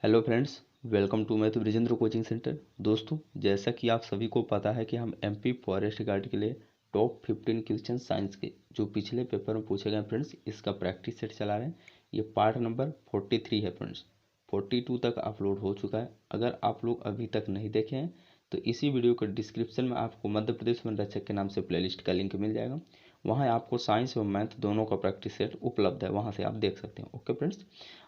Hello friends, welcome to math Brijendra coaching centre. दोस्तों, जैसा कि आप सभी को पता है कि हम एमपी फॉरेस्ट गार्ड के लिए टॉप 15 क्वेश्चन साइंस के जो पिछले पेपर में पूछे गए फ्रेंड्स, इसका प्रैक्टिस सेट चला रहे हैं। ये पार्ट नंबर 43 है फ्रेंड्स। 42 तक अपलोड हो चुका है। अगर आप लोग अभी तक नहीं देखे हैं तो इसी वीडियो के डिस्क्रिप्शन में आपको मध्य प्रदेश वन रक्षक के नाम से प्लेलिस्ट का लिंक मिल जाएगा। वहाँ आपको साइंस और मैथ दोनों का प्रैक्टिस सेट उपलब्ध है, वहाँ से आप देख सकते हैं। Okay friends.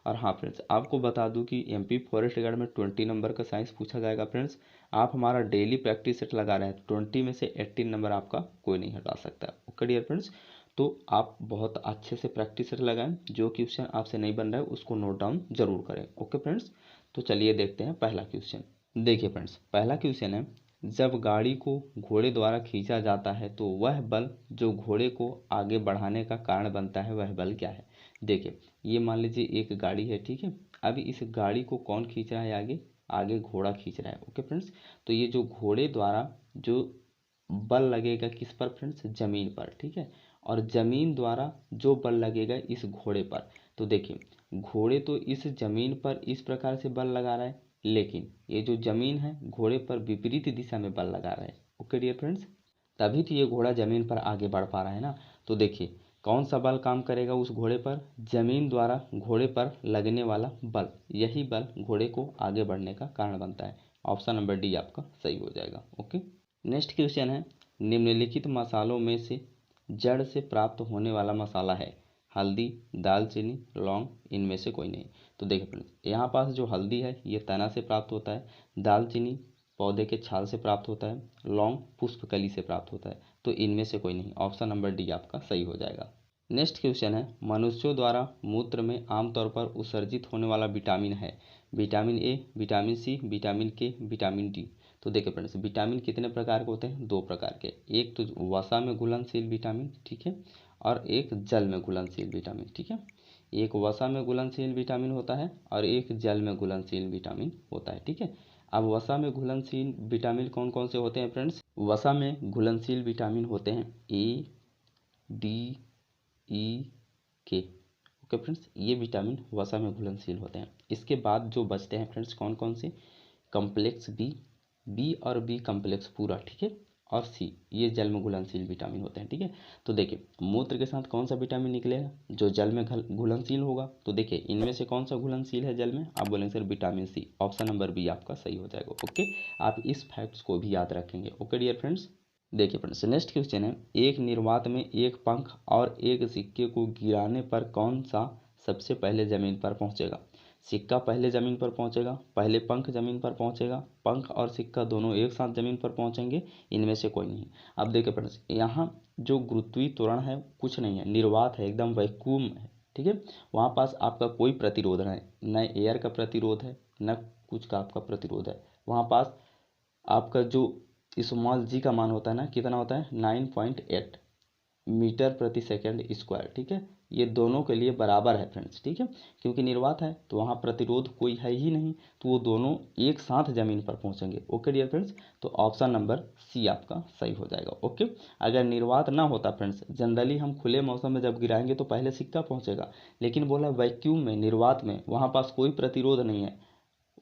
और हाँ फ्रेंड्स, आपको बता दूं कि एमपी फॉरेस्ट गार्ड में 20 नंबर का साइंस पूछा जाएगा फ्रेंड्स। आप हमारा डेली प्रैक्टिस सेट लगा रहे हैं, 20 में से 18 नंबर आपका कोई नहीं हटा सकता। ओके डियर फ्रेंड्स, तो आप बहुत अच्छे से प्रैक्टिस सेट लगाएं। जो क्वेश्चन आपसे नहीं बन रहा है उसको नोट डाउन जरूर करें। ओके फ्रेंड्स, तो चलिए देखते हैं पहला क्वेश्चन। देखिए फ्रेंड्स, पहला क्वेश्चन है, जब गाड़ी को घोड़े द्वारा खींचा जाता है तो वह बल जो घोड़े को आगे बढ़ाने का कारण बनता है वह बल क्या है। देखिए, ये मान लीजिए एक गाड़ी है, ठीक है। अभी इस गाड़ी को कौन खींच रहा है आगे? आगे घोड़ा खींच रहा है। ओके फ्रेंड्स, तो ये जो घोड़े द्वारा जो बल लगेगा किस पर फ्रेंड्स? जमीन पर, ठीक है। और जमीन द्वारा जो बल लगेगा इस घोड़े पर, तो देखिए घोड़े तो इस जमीन पर इस प्रकार से बल लगा रहा है, लेकिन ये जो जमीन है घोड़े पर विपरीत दिशा में बल लगा रहा है। ओके डियर फ्रेंड्स, तभी तो ये घोड़ा जमीन पर आगे बढ़ पा रहा है ना। तो देखिए कौन सा बल काम करेगा उस घोड़े पर? जमीन द्वारा घोड़े पर लगने वाला बल, यही बल घोड़े को आगे बढ़ने का कारण बनता है। ऑप्शन नंबर डी आपका सही हो जाएगा। ओके, नेक्स्ट क्वेश्चन है, निम्नलिखित मसालों में से जड़ से प्राप्त होने वाला मसाला है? हल्दी, दालचीनी, लौंग, इनमें से कोई नहीं। तो देखिए फ्रेंड्स, यहाँ पास जो हल्दी है ये तना से प्राप्त होता है, दालचीनी पौधे के छाल से प्राप्त होता है, लौंग पुष्पकली से प्राप्त होता है। तो इनमें से कोई नहीं। ऑप्शन नंबर डी आपका सही हो जाएगा। नेक्स्ट क्वेश्चन है, मनुष्यों द्वारा मूत्र में आमतौर पर उत्सर्जित होने वाला विटामिन है? Vitamin A, vitamin C, vitamin K, vitamin D. तो देखिए फ्रेंड्स, विटामिन कितने प्रकार के होते हैं? दो प्रकार के। एक तो वसा में घुलनशील विटामिन, ठीक है, और एक जल में घुलनशील विटामिन, ठीक है। एक वसा में घुलनशील विटामिन होता है और एक जल में घुलनशील विटामिन होता है, ठीक है। अब वसा में घुलनशील विटामिन कौन कौन से होते हैं फ्रेंड्स? वसा में घुलनशील विटामिन होते हैं ए, डी, ई, के। ओके फ्रेंड्स, ये विटामिन वसा में घुलनशील होते हैं। इसके बाद जो बचते हैं फ्रेंड्स कौन कौन से? कम्प्लेक्स बी, बी और बी कम्प्लेक्स पूरा, ठीक है, और सी, ये जल में घुलनशील विटामिन होते हैं, ठीक है। तो देखिए मूत्र के साथ कौन सा विटामिन निकलेगा? जो जल में घुलनशील होगा। तो देखिए इनमें से कौन सा घुलनशील है जल में? आप बोलेंगे sir vitamin C. Option number B आपका सही हो जाएगा। ओके, आप इस फैक्ट्स को भी याद रखेंगे। Okay dear friends. देखिए फ्रेंड्स, नेक्स्ट क्वेश्चन है, एक निर्वात में एक पंख और एक सिक्के को गिराने पर कौन सा सबसे पहले जमीन पर पहुंचेगा? सिक्का पहले जमीन पर पहुंचेगा, पहले पंख जमीन पर पहुंचेगा, पंख और सिक्का दोनों एक साथ जमीन पर पहुंचेंगे, इनमें से कोई नहीं। अब देखिए फ्रेंड्स, यहाँ जो गुरुत्वीय त्वरण है कुछ नहीं है, निर्वात है, एकदम वैक्यूम है, ठीक है। वहाँ पास आपका कोई प्रतिरोध नहीं, न एयर का प्रतिरोध है न कुछ का आपका प्रतिरोध है। वहाँ पास आपका जो स्मॉल जी का मान होता है ना, कितना होता है? 9.8 मीटर प्रति सेकंड स्क्वायर, ठीक है। ये दोनों के लिए बराबर है फ्रेंड्स, ठीक है। क्योंकि निर्वात है तो वहाँ प्रतिरोध कोई है ही नहीं, तो वो दोनों एक साथ जमीन पर पहुंचेंगे। ओके डियर फ्रेंड्स, तो ऑप्शन नंबर सी आपका सही हो जाएगा। ओके, अगर निर्वात ना होता फ्रेंड्स, जनरली हम खुले मौसम में जब गिराएंगे तो पहले सिक्का पहुंचेगा, लेकिन बोला वैक्यूम में, निर्वात में, वहाँ पास कोई प्रतिरोध नहीं है,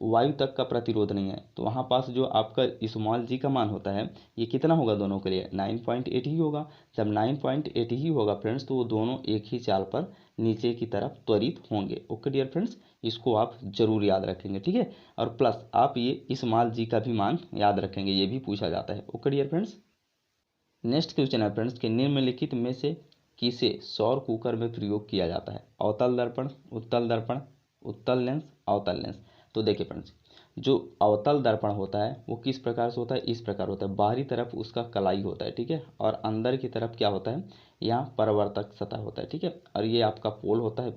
वायु तक का प्रतिरोध नहीं है, तो वहाँ पास जो आपका स्मॉल जी का मान होता है ये कितना होगा? दोनों के लिए 9.8 ही होगा। जब 9.8 ही होगा फ्रेंड्स तो वो दोनों एक ही चाल पर नीचे की तरफ त्वरित होंगे। ओके डियर फ्रेंड्स, इसको आप जरूर याद रखेंगे, ठीक है। और प्लस आप ये स्मॉल जी का भी मान याद रखेंगे, ये भी पूछा जाता है। Okay dear friends, next question है फ्रेंड्स कि निम्नलिखित में से किसे सौर कुकर में प्रयोग किया जाता है? अवतल दर्पण, उत्तल दर्पण, उत्तल लेंस, अवतल लेंस। तो देखिए फ्रेंड्स, जो अवतल दर्पण होता है वो किस प्रकार से होता है? इस प्रकार होता है, बाहरी तरफ उसका कलाई होता है, ठीक है, और अंदर की तरफ क्या होता है? यहाँ परावर्तक सतह होता है, ठीक है, और ये आपका पोल होता है,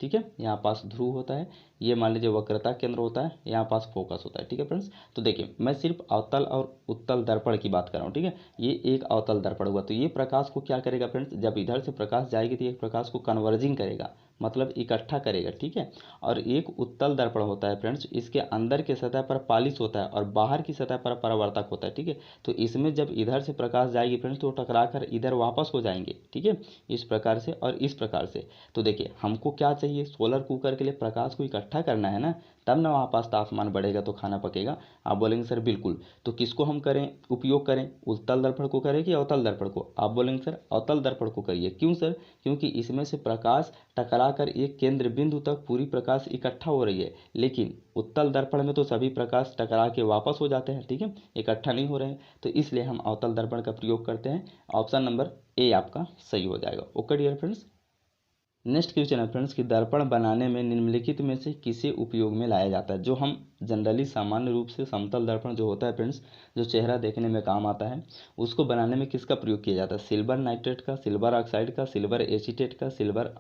ठीक है। यहाँ पास ध्रुव होता है, ये मान लीजिए वक्रता केंद्र होता है, यहाँ पास फोकस होता है, ठीक है फ्रेंड्स। तो देखिए मैं सिर्फ अवतल और उत्तल दर्पण की बात कर रहा हूँ, ठीक है। ये एक अवतल दर्पण हुआ, तो ये प्रकाश को क्या करेगा फ्रेंड्स? जब इधर से प्रकाश जाएगी तो एक प्रकाश को कन्वर्जिंग करेगा, मतलब इकट्ठा करेगा, ठीक है। और एक उत्तल दर्पण होता है फ्रेंड्स, इसके अंदर के सतह पर पालिश होता है और बाहर की सतह पर परावर्तक होता है, ठीक है। तो इसमें जब इधर से प्रकाश जाएगी फ्रेंड्स तो टकरा कर इधर वापस हो जाएंगे, ठीक है, इस प्रकार से और इस प्रकार से। तो देखिए हमको क्या चाहिए? सोलर कुकर के लिए प्रकाश को इकट्ठा करना है ना, तब ना वहाँ पास तापमान बढ़ेगा तो खाना पकेगा। आप बोलेंगे सर बिल्कुल, तो किसको हम करें उपयोग करें, उत्तल दर्पण को करें कि अवतल दर्पण को? आप बोलेंगे सर अवतल दर्पण को करिए। क्यों सर? क्योंकि इसमें से प्रकाश टकरा कर एक केंद्र बिंदु तक पूरी प्रकाश इकट्ठा हो रही है, लेकिन उत्तल दर्पण में तो सभी प्रकाश टकरा के वापस हो जाते हैं, ठीक है, इकट्ठा नहीं हो रहे हैं, तो इसलिए हम अवतल दर्पण का प्रयोग करते हैं। ऑप्शन नंबर ए आपका सही हो जाएगा। Okay dear friends. Next question है फ्रेंड्स कि दर्पण बनाने में निम्नलिखित में से किसे उपयोग में लाया जाता है? जो हम जनरली सामान्य रूप से समतल दर्पण जो होता है फ्रेंड्स, जो चेहरा देखने में काम आता है, उसको बनाने में किसका प्रयोग किया जाता है? सिल्वर नाइट्रेट का, सिल्वर ऑक्साइड का, सिल्वर एसीटेट का, सिल्वर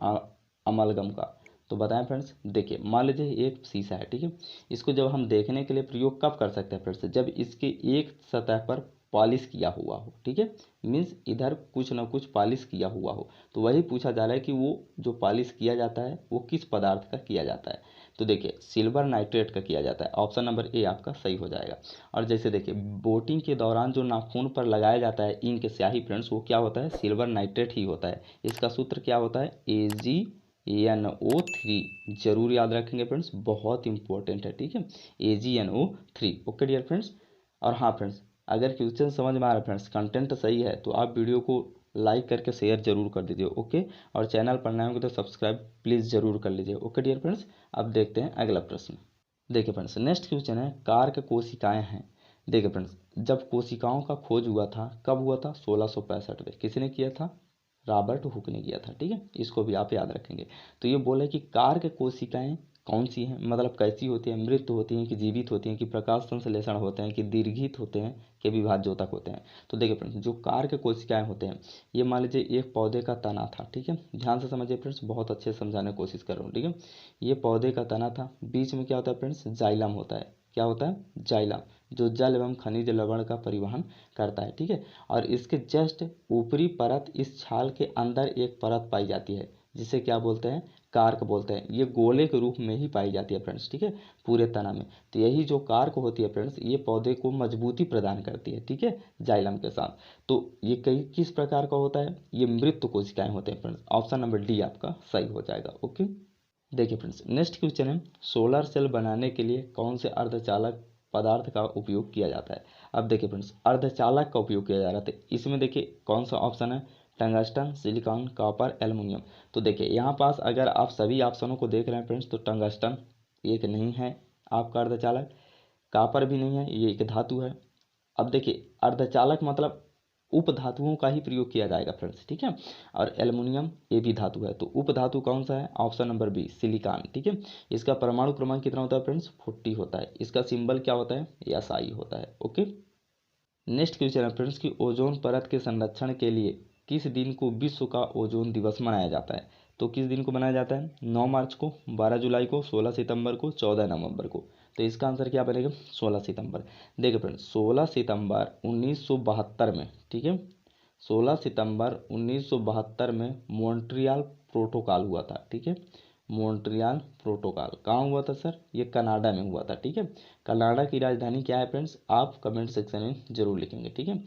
अमलगम का? तो बताएं फ्रेंड्स। देखिए मान लीजिए एक शीशा है, ठीक है, इसको जब हम देखने के लिए प्रयोग कब कर सकते हैं फ्रेंड्स? जब इसके एक सतह पर पॉलिश किया हुआ हो, ठीक है, मीन्स इधर कुछ ना कुछ पॉलिश किया हुआ हो। तो वही पूछा जा रहा है कि वो जो पॉलिश किया जाता है वो किस पदार्थ का किया जाता है? तो देखिए सिल्वर नाइट्रेट का किया जाता है। ऑप्शन नंबर ए आपका सही हो जाएगा। और जैसे देखिए बोटिंग के दौरान जो नाखून पर लगाया जाता है इंक स्याही फ्रेंड्स, वो क्या होता है? सिल्वर नाइट्रेट ही होता है। इसका सूत्र क्या होता है? AgNO3। जरूर याद रखेंगे फ्रेंड्स, बहुत इंपॉर्टेंट है, ठीक है, AgNO3। Okay dear friends. और हाँ फ्रेंड्स, अगर क्वेश्चन समझ में आ रहा है फ्रेंड्स, कंटेंट सही है, तो आप वीडियो को लाइक करके शेयर जरूर कर दीजिए। ओके, और चैनल पर नए होंगे तो सब्सक्राइब प्लीज़ जरूर कर लीजिए। Okay dear friends. अब देखते हैं अगला प्रश्न। देखिए फ्रेंड्स नेक्स्ट क्वेश्चन है कारक कोशिकाएं हैं। देखिए फ्रेंड्स जब कोशिकाओं का खोज हुआ था, कब हुआ था? 1665 में। किसने किया था? रॉबर्ट हुक ने किया था, ठीक है, इसको भी आप याद रखेंगे। तो ये बोले कि कारक कोशिकाएं कौन सी हैं, मतलब कैसी होती हैं, मृत होती हैं कि जीवित होती हैं कि प्रकाश संश्लेषण होते हैं कि दीर्घित होते हैं कि विभाज्योतक होते हैं? तो देखिए फ्रेंड्स जो कारक कोशिकाएं होते हैं, ये मान लीजिए एक पौधे का तना था, ठीक है, ध्यान से समझिए फ्रेंड्स, बहुत अच्छे से समझाने की कोशिश कर रहा हूँ, ठीक है। ये पौधे का तना था, बीच में क्या होता है फ्रेंड्स? जाइलम होता है। क्या होता है? जाइलम, जो जल एवं खनिज लवण का परिवहन करता है, ठीक है। और इसके जस्ट ऊपरी परत, इस छाल के अंदर एक परत पाई जाती है जिसे क्या बोलते हैं? कार्क बोलते हैं। ये गोले के रूप में ही पाई जाती है फ्रेंड्स, ठीक है, पूरे तना में। तो यही जो कार्क होती है फ्रेंड्स, ये पौधे को मजबूती प्रदान करती है, ठीक है, जाइलम के साथ। तो ये कई किस प्रकार का होता है? ये मृत कोशिकाएं होते हैं फ्रेंड्स। ऑप्शन नंबर डी आपका सही हो जाएगा। ओके, देखिए फ्रेंड्स नेक्स्ट क्वेश्चन है सोलर सेल बनाने के लिए कौन से अर्धचालक पदार्थ का उपयोग किया जाता है? अब देखिए फ्रेंड्स अर्धचालक का उपयोग किया जा रहा था, इसमें देखिए कौन सा ऑप्शन है? Tungsten, silicon, copper, aluminium. तो देखिए यहाँ पास अगर आप सभी ऑप्शनों को देख रहे हैं फ्रेंड्स, तो टंगस्टन एक नहीं है आपका अर्धचालक, कॉपर भी नहीं है, ये एक धातु है। अब देखिए अर्धचालक मतलब उप धातुओं का ही प्रयोग किया जाएगा फ्रेंड्स, ठीक है। और एल्युमिनियम ये भी धातु है, तो उप धातु कौन सा है? ऑप्शन नंबर बी सिलिकॉन, ठीक है। इसका परमाणु क्रमांक कितना होता है फ्रेंड्स? 40 होता है। इसका सिंबल क्या होता है? SI होता है। ओके, नेक्स्ट क्वेश्चन है फ्रेंड्स कि ओजोन परत के संरक्षण के लिए किस दिन को विश्व का ओजोन दिवस मनाया जाता है? तो किस दिन को मनाया जाता है? 9 मार्च को, 12 जुलाई को, 16 सितंबर को, 14 नवंबर को। तो इसका आंसर क्या बनेगा? 16 सितंबर। देखिए फ्रेंड्स 16 सितंबर 1972 में, ठीक है, 16 सितंबर 1972 में मॉन्ट्रियल प्रोटोकॉल हुआ था, ठीक है। मॉन्ट्रियल प्रोटोकॉल कहाँ हुआ था सर? ये कनाडा में हुआ था, ठीक है। कनाडा की राजधानी क्या है फ्रेंड्स? आप कमेंट सेक्शन में जरूर लिखेंगे, ठीक है।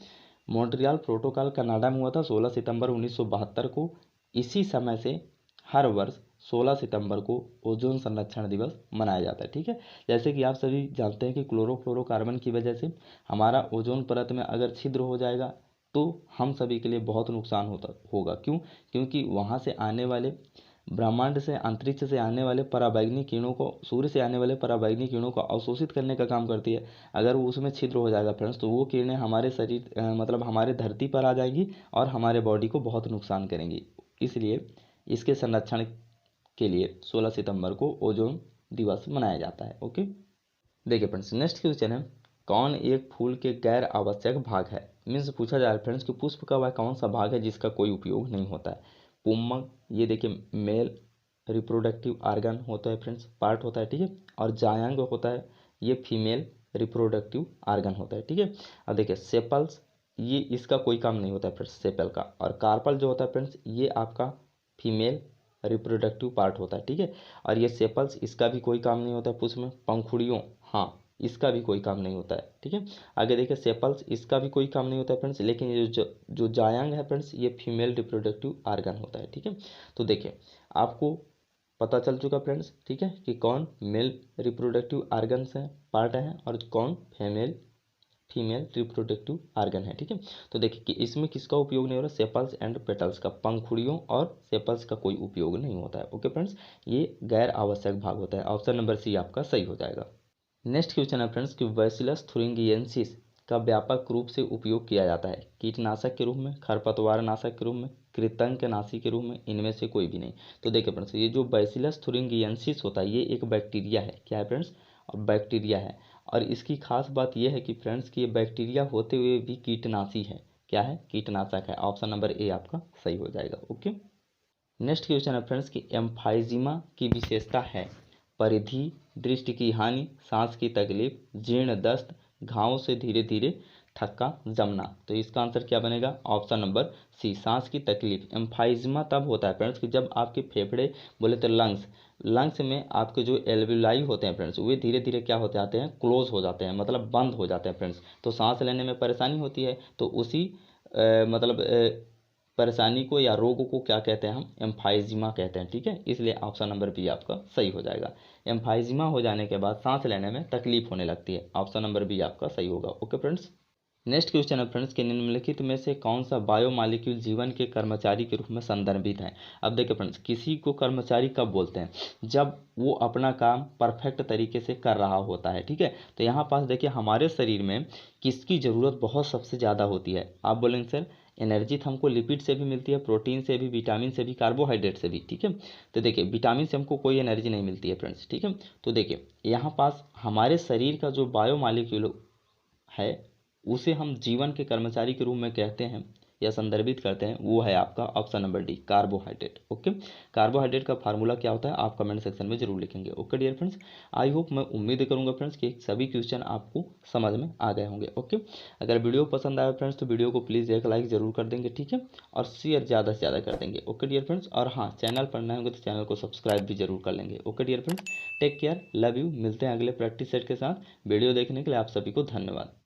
मॉन्ट्रियल प्रोटोकॉल कनाडा में हुआ था 16 सितंबर 1972 को। इसी समय से हर वर्ष 16 सितंबर को ओजोन संरक्षण दिवस मनाया जाता है, ठीक है। जैसे कि आप सभी जानते हैं कि क्लोरोफ्लोरोकार्बन की वजह से हमारा ओजोन परत में अगर छिद्र हो जाएगा तो हम सभी के लिए बहुत नुकसान होगा। क्यों? क्योंकि वहाँ से आने वाले ब्रह्मांड से, अंतरिक्ष से आने वाले पराबैंगनी किरणों को, सूर्य से आने वाले पराबैंगनी किरणों को अवशोषित करने का काम करती है। अगर वो उसमें छिद्र हो जाएगा फ्रेंड्स, तो वो किरणें हमारे शरीर मतलब हमारे धरती पर आ जाएंगी और हमारे बॉडी को बहुत नुकसान करेंगी। इसलिए इसके संरक्षण के लिए 16 सितंबर को ओजोन दिवस मनाया जाता है। ओके, देखिए फ्रेंड्स नेक्स्ट क्वेश्चन है कौन एक फूल के गैर आवश्यक भाग है? मीन्स पूछा जा रहा है फ्रेंड्स कि पुष्प का वह कौन सा भाग है जिसका कोई उपयोग नहीं होता है? पुम्मक, ये देखिए मेल रिप्रोडक्टिव आर्गन होता है फ्रेंड्स, पार्ट होता है, ठीक है। और जायंग होता है, ये फीमेल रिप्रोडक्टिव आर्गन होता है, ठीक है। और देखिए सेपल्स, ये इसका कोई काम नहीं होता है फ्रेंड्स, सेपल का। और कार्पल जो होता है फ्रेंड्स, ये आपका फीमेल रिप्रोडक्टिव पार्ट होता है, ठीक है। और ये सेपल्स, इसका भी कोई काम नहीं होता है पुष्प में। पंखुड़ियों, हाँ, इसका भी कोई काम नहीं होता है, ठीक है। आगे देखिए सेपल्स, इसका भी कोई काम नहीं होता है फ्रेंड्स। लेकिन ये जो जायंग है फ्रेंड्स, ये फीमेल रिप्रोडक्टिव आर्गन होता है, ठीक है। तो देखिए आपको पता चल चुका फ्रेंड्स, ठीक है, कि कौन मेल रिप्रोडक्टिव आर्गन्स है, पार्ट है, और कौन फीमेल रिप्रोडक्टिव आर्गन है, ठीक है। तो देखिए कि इसमें किसका उपयोग नहीं हो रहा, सेपल्स एंड पेटल्स का, पंखुड़ियों और सेपल्स का कोई उपयोग नहीं होता है। ओके फ्रेंड्स, ये गैर आवश्यक भाग होता है। ऑप्शन नंबर सी आपका सही हो जाएगा। नेक्स्ट क्वेश्चन है फ्रेंड्स कि बैसिलस थुरिंगिएंसिस का व्यापक रूप से उपयोग किया जाता है, कीटनाशक के रूप में, खरपतवार नाशक के रूप में, कृंतकनाशी के रूप में, इनमें से कोई भी नहीं। तो देखिए फ्रेंड्स, ये जो बैसिलस थुरिंगिएंसिस होता है ये एक बैक्टीरिया है। क्या है फ्रेंड्स, और बैक्टीरिया है, और इसकी खास बात यह है कि फ्रेंड्स कि ये बैक्टीरिया होते हुए भी कीटनाशी है। क्या है, कीटनाशक है। ऑप्शन नंबर ए आपका सही हो जाएगा। ओके, नेक्स्ट क्वेश्चन है फ्रेंड्स कि एम्फाइजिमा की विशेषता है परिधि, दृष्टि की हानि, सांस की तकलीफ, जीर्ण दस्त, घावों से धीरे धीरे थक्का जमना। तो इसका आंसर क्या बनेगा, ऑप्शन नंबर सी, सांस की तकलीफ। एम्फाइजिमा तब होता है फ्रेंड्स कि जब आपके फेफड़े, बोले तो लंग्स में आपके जो एल्वेलाई होते हैं फ्रेंड्स, वे धीरे धीरे क्या होते आते हैं, क्लोज हो जाते हैं, मतलब बंद हो जाते हैं फ्रेंड्स। तो सांस लेने में परेशानी होती है, तो उसी परेशानी को या रोग को क्या कहते हैं, हम एम्फाइजिमा कहते हैं, ठीक है। इसलिए ऑप्शन नंबर बी आपका सही हो जाएगा। एम्फाइजिमा हो जाने के बाद सांस लेने में तकलीफ होने लगती है। ऑप्शन नंबर बी आपका सही होगा। ओके फ्रेंड्स, नेक्स्ट क्वेश्चन है फ्रेंड्स कि निम्नलिखित में से कौन सा बायोमॉलिक्यूल जीवन के कर्मचारी के रूप में संदर्भित है। अब देखिए फ्रेंड्स, किसी को कर्मचारी कब बोलते हैं, जब वो अपना काम परफेक्ट तरीके से कर रहा होता है, ठीक है। तो यहाँ पास देखिए हमारे शरीर में किसकी ज़रूरत बहुत सबसे ज़्यादा होती है। आप बोलेंगे सर एनर्जी तो हमको लिपिड से भी मिलती है, प्रोटीन से भी, विटामिन से भी, कार्बोहाइड्रेट से भी, ठीक है। तो देखिए विटामिन से हमको कोई एनर्जी नहीं मिलती है फ्रेंड्स, ठीक है। तो देखिए यहाँ पास हमारे शरीर का जो बायोमॉलिक्यूल है उसे हम जीवन के कर्मचारी के रूप में कहते हैं या संदर्भित करते हैं, वो है आपका option number D, carbohydrate. Okay, carbohydrate का फार्मूला क्या होता है आप कमेंट सेक्शन में जरूर लिखेंगे। Okay dear friends, I hope, मैं उम्मीद करूंगा फ्रेंड्स कि सभी क्वेश्चन आपको समझ में आ गए होंगे। ओके, अगर वीडियो पसंद आया फ्रेंड्स तो वीडियो को प्लीज़ एक लाइक जरूर कर देंगे, ठीक है, और शेयर ज़्यादा से ज़्यादा कर देंगे। ओके डियर फ्रेंड्स, और हाँ, चैनल पर नए होंगे तो चैनल को सब्सक्राइब भी जरूर कर लेंगे। Okay dear friends, take care, love you, मिलते हैं अगले प्रैक्टिस सेट के साथ। वीडियो देखने के लिए आप सभी को धन्यवाद।